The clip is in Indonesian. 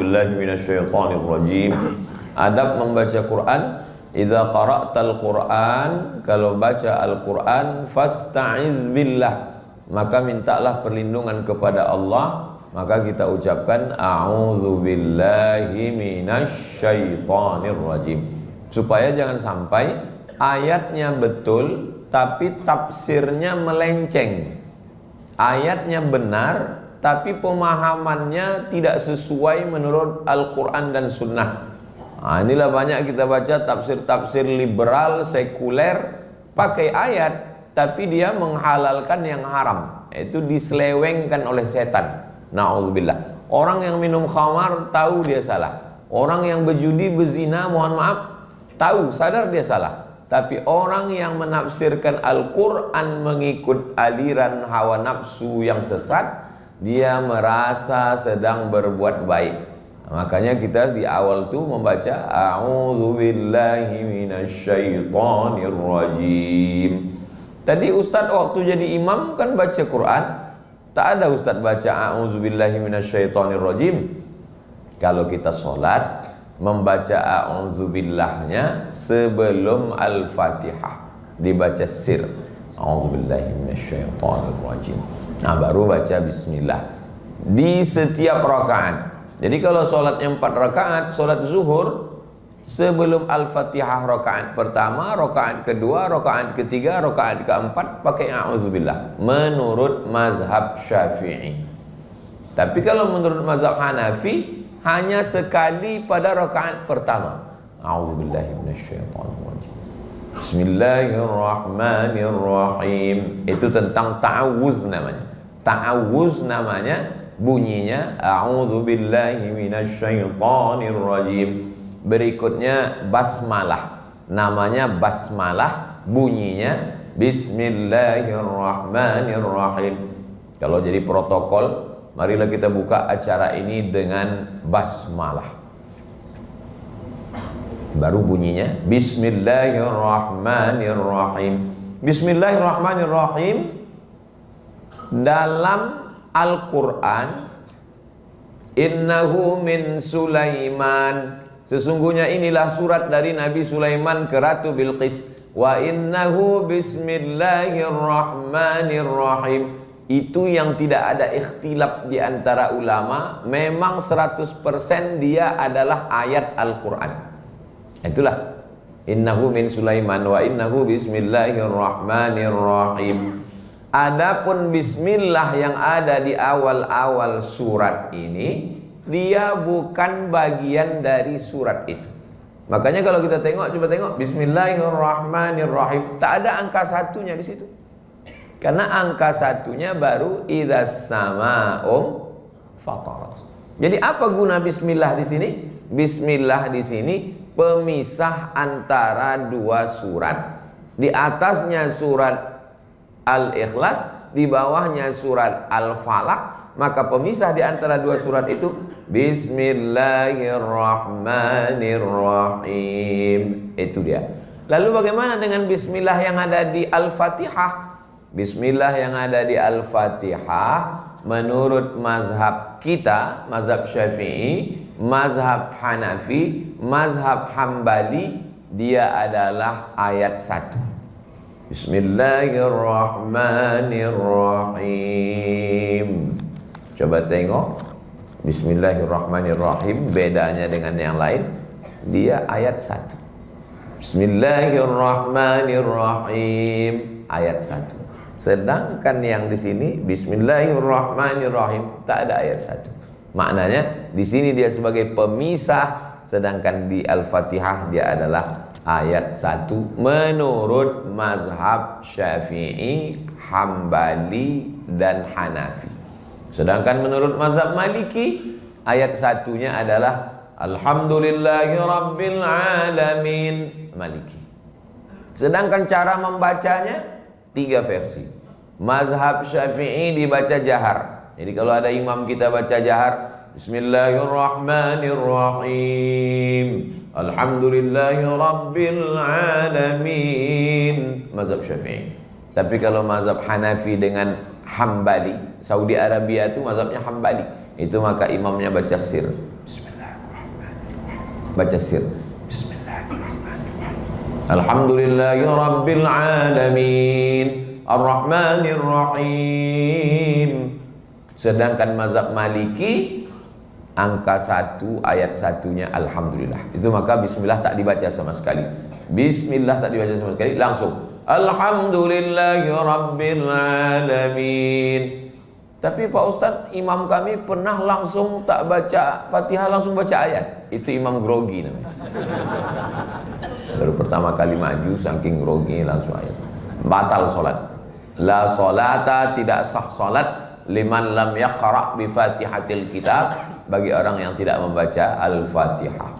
A'udzubillahi minasyaitonirrajim. Adab membaca Quran. Idza qara'tal Quran, kalau baca Al-Quran, fasta'iz billah, maka mintalah perlindungan kepada Allah. Maka kita ucapkan a'udzubillahi minasyaitonirrajim, supaya jangan sampai ayatnya betul tapi tafsirnya melenceng. Ayatnya benar tapi pemahamannya tidak sesuai menurut Al-Quran dan Sunnah. Nah, inilah banyak kita baca tafsir-tafsir liberal, sekuler, pakai ayat tapi dia menghalalkan yang haram. Itu diselewengkan oleh setan. Na'udzubillah. Orang yang minum khamar tahu dia salah. Orang yang berjudi, berzina, mohon maaf, tahu, sadar dia salah. Tapi orang yang menafsirkan Al-Quran mengikut aliran hawa nafsu yang sesat, dia merasa sedang berbuat baik. Makanya kita di awal tuh membaca a'udzubillahi minasyaitonirrajim. Tadi Ustadz waktu jadi imam kan baca Quran, tak ada Ustadz baca a'udzubillahi minasyaitonirrajim. Kalau kita sholat, membaca a'udzubillahnya sebelum Al-Fatihah, dibaca sir, a'udzubillahi minasyaitonirrajim. Nah, baru baca bismillah di setiap rakaat. Jadi kalau sholatnya 4 rakaat, sholat zuhur, sebelum Al-Fatihah rakaat pertama, rakaat kedua, rakaat ketiga, rakaat keempat pakai a'udzubillah menurut mazhab Syafi'i. Tapi kalau menurut mazhab Hanafi hanya sekali pada rakaat pertama. A'udzubillahi minasyaitonirrajim. Bismillahirrahmanirrahim. Itu tentang ta'awuz namanya. Ta'awuz namanya, bunyinya a'udzubillahi minasyaitonirrajim. Berikutnya basmalah, namanya basmalah, bunyinya bismillahirrahmanirrahim. Kalau jadi protokol, marilah kita buka acara ini dengan basmalah. Baru bunyinya bismillahirrahmanirrahim. Bismillahirrahmanirrahim dalam Al-Quran, innahu min Sulaiman, sesungguhnya inilah surat dari Nabi Sulaiman ke Ratu Bilqis. Wa innahu bismillahirrahmanirrahim. Itu yang tidak ada ikhtilaf di antara ulama, memang 100% dia adalah ayat Al-Quran. Itulah innahu min Sulaiman wa innahu bismillahirrahmanirrahim. Adapun bismillah yang ada di awal-awal surat ini, dia bukan bagian dari surat itu. Makanya kalau kita tengok, coba tengok bismillahirrahmanirrahim, tak ada angka satunya di situ. Karena angka satunya baru idzas sama'u fatarat. Jadi apa guna bismillah di sini? Bismillah di sini pemisah antara dua surat. Di atasnya surat Al-Ikhlas, di bawahnya surat Al-Falaq, maka pemisah di antara dua surat itu bismillahirrahmanirrahim. Itu dia. Lalu bagaimana dengan bismillah yang ada di Al-Fatihah? Bismillah yang ada di Al-Fatihah menurut mazhab kita, mazhab Syafi'i, mazhab Hanafi, mazhab Hambali, dia adalah ayat 1. Bismillahirrahmanirrahim. Coba tengok bismillahirrahmanirrahim, bedanya dengan yang lain, dia ayat 1. Bismillahirrahmanirrahim, ayat 1. Sedangkan yang di sini bismillahirrahmanirrahim, tak ada ayat 1. Maknanya di sini dia sebagai pemisah, sedangkan di Al-Fatihah dia adalah ayat 1 menurut mazhab Syafi'i, Hambali dan Hanafi. Sedangkan menurut mazhab Maliki, ayat 1-nya adalah Alhamdulillahi Rabbil Alamin, Maliki. Sedangkan cara membacanya 3 versi. Mazhab Syafi'i dibaca jahar. Jadi kalau ada imam kita baca jahar, Bismillahirrahmanirrahim, Alhamdulillahi Rabbil Alamin, mazhab Syafi'i. Tapi kalau mazhab Hanafi dengan Hambali, Saudi Arabia itu mazhabnya Hambali, itu maka imamnya baca sir, Bismillah. baca sir. Bismillahirrahmanirrahim. Alhamdulillahirabbil alamin. Ar-Rahmanir Rahim. Sedangkan mazhab Maliki angka 1 ayat 1-nya alhamdulillah. Itu maka bismillah tak dibaca sama sekali. Bismillah tak dibaca sama sekali, langsung alhamdulillahirabbil alamin. Tapi Pak Ustadz, imam kami pernah langsung tak baca Fatihah, langsung baca ayat. Itu imam grogi namanya. Baru pertama kali maju saking grogi langsung ayat. Batal solat. La solata, tidak sah solat liman lam yaqra' bi fatihatil kitab, bagi orang yang tidak membaca al-fatihah.